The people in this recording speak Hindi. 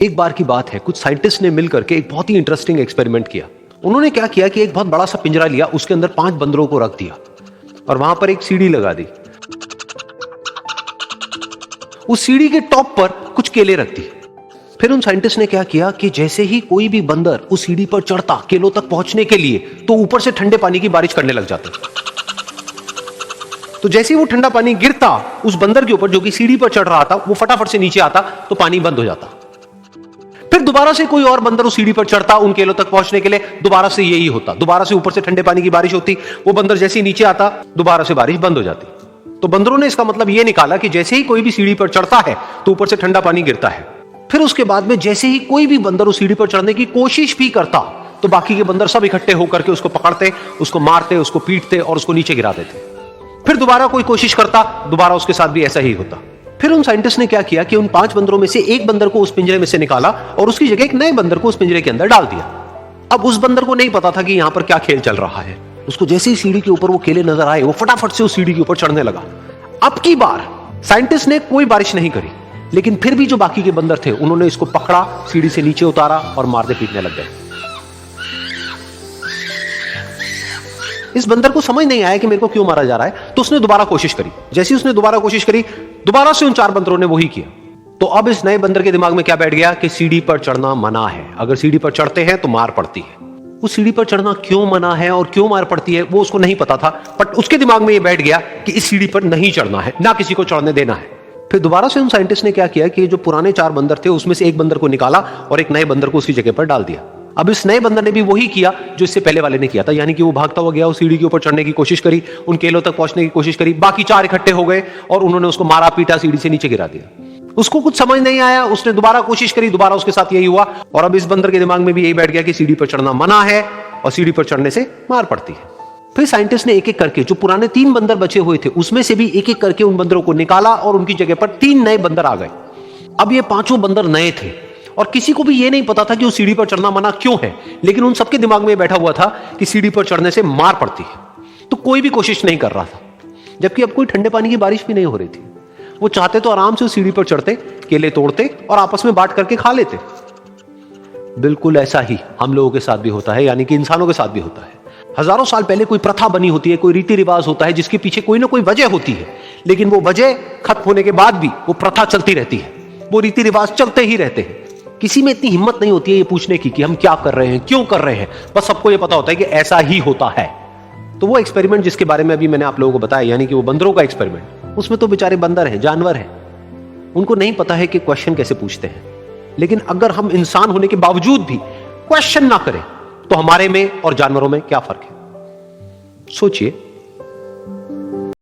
एक बार की बात है, कुछ साइंटिस्ट ने मिलकर के एक बहुत ही इंटरेस्टिंग एक्सपेरिमेंट किया। उन्होंने क्या किया कि एक बहुत बड़ा सा पिंजरा लिया, उसके अंदर 5 बंदरों को रख दिया और वहां पर एक सीढ़ी लगा दी। उस सीढ़ी के टॉप पर कुछ केले रख दी। फिर उन साइंटिस्ट ने क्या किया कि जैसे ही कोई भी बंदर उस सीढ़ी पर चढ़ता केलों तक पहुंचने के लिए, तो ऊपर से ठंडे पानी की बारिश करने लग जाते। तो जैसे ही वो ठंडा पानी गिरता उस बंदर के ऊपर जो कि सीढ़ी पर चढ़ रहा था, वो फटाफट से नीचे आता तो पानी बंद हो जाता। फिर दोबारा से कोई और बंदर उस सीढ़ी पर चढ़ता उन केलों तक पहुंचने के लिए, दोबारा से यही होता। दोबारा से ऊपर से ठंडे पानी की बारिश होती, वो बंदर जैसे ही नीचे आता दोबारा से बारिश बंद हो जाती। तो बंदरों ने इसका मतलब यह निकाला कि जैसे ही कोई भी सीढ़ी पर चढ़ता है तो ऊपर से ठंडा पानी गिरता है। फिर उसके बाद में जैसे ही कोई भी बंदर उस सीढ़ी पर चढ़ने की कोशिश भी करता तो बाकी के बंदर सब इकट्ठे होकर के उसको पकड़ते, उसको मारते, उसको पीटते और उसको नीचे गिरा देते। फिर दोबारा कोई कोशिश करता, दोबारा उसके साथ भी ऐसा ही होता। फिर उन साइंटिस्ट ने क्या किया कि उन 5 बंदरों में से एक बंदर को उस पिंजरे में से निकाला और उसकी जगह एक नए बंदर को उस पिंजरे के अंदर डाल दिया। अब उस बंदर को नहीं पता था कि यहां पर क्या खेल चल रहा है। उसको जैसे ही सीढ़ी के ऊपर वो केले नजर आए, वो फटाफट से उस सीढ़ी के ऊपर चढ़ने लगा। अब की बार साइंटिस्ट ने कोई बारिश नहीं करी, लेकिन फिर भी जो बाकी के बंदर थे उन्होंने इसको पकड़ा, सीढ़ी से नीचे उतारा और मारने पीटने लग गए। इस बंदर को समझ नहीं आया कि मेरे को क्यों मारा जा रहा है, तो उसने दोबारा कोशिश करी। जैसे उसने दोबारा कोशिश करी, दोबारा से उन 4 बंदरों ने वही किया। तो अब इस नए बंदर के दिमाग में क्या बैठ गया कि सीढ़ी पर चढ़ना मना है, अगर सीढ़ी पर चढ़ते हैं तो मार पड़ती है। उस सीढ़ी पर चढ़ना क्यों मना है और क्यों मार पड़ती है वो उसको नहीं पता था, बट उसके दिमाग में यह बैठ गया कि इस सीढ़ी पर नहीं चढ़ना है, ना किसी को चढ़ने देना है। फिर दोबारा से उन साइंटिस्ट ने क्या किया कि जो पुराने 4 बंदर थे उसमें से एक बंदर को निकाला और एक नए बंदर को उसकी जगह पर डाल दिया। अब इस नए बंदर ने भी वही किया जो इससे पहले वाले ने किया था, यानी कि वो भागता हुआ गया, उस सीढ़ी के ऊपर चढ़ने की कोशिश करी, उन केलों तक पहुंचने की कोशिश करी। बाकी 4 इकट्ठे हो गए और उन्होंने उसको मारा पीटा, सीढ़ी से नीचे गिरा दिया। उसको कुछ समझ नहीं आया, उसने दोबारा कोशिश करी, दोबारा उसके साथ यही हुआ। और अब इस बंदर के दिमाग में भी यही बैठ गया कि सीढ़ी पर चढ़ना मना है और सीढ़ी पर चढ़ने से मार पड़ती है। फिर साइंटिस्ट ने एक एक करके जो पुराने 3 बंदर बचे हुए थे उसमें से भी एक एक करके उन बंदरों को निकाला और उनकी जगह पर 3 नए बंदर आ गए। अब ये 5 बंदर नए थे और किसी को भी ये नहीं पता था कि उस सीढ़ी पर चढ़ना मना क्यों है, लेकिन उन सबके दिमाग में बैठा हुआ था कि सीढ़ी पर चढ़ने से मार पड़ती है। तो कोई भी कोशिश नहीं कर रहा था, जबकि अब कोई ठंडे पानी की बारिश भी नहीं हो रही थी। वो चाहते तो आराम से उस सीढ़ी पर चढ़ते, केले तोड़ते और आपस में बांट करके खा लेते। बिल्कुल ऐसा ही हम लोगों के साथ भी होता है, यानी कि इंसानों के साथ भी होता है। हजारों साल पहले कोई प्रथा बनी होती है, कोई रीति रिवाज होता है जिसके पीछे कोई ना कोई वजह होती है, लेकिन वो वजह खत्म होने के बाद भी वो प्रथा चलती रहती है, वो रीति रिवाज चलते ही रहते हैं। किसी में इतनी हिम्मत नहीं होती है ये पूछने की कि हम क्या कर रहे हैं, क्यों कर रहे हैं। बस सबको ये पता होता है कि ऐसा ही होता है। तो वो एक्सपेरिमेंट जिसके बारे में अभी मैंने आप लोगों को बताया, यानी कि वो बंदरों का एक्सपेरिमेंट, उसमें तो बेचारे बंदर हैं, जानवर हैं, उनको नहीं पता है कि क्वेश्चन कैसे पूछते हैं। लेकिन अगर हम इंसान होने के बावजूद भी क्वेश्चन ना करें तो हमारे में और जानवरों में क्या फर्क है, सोचिए।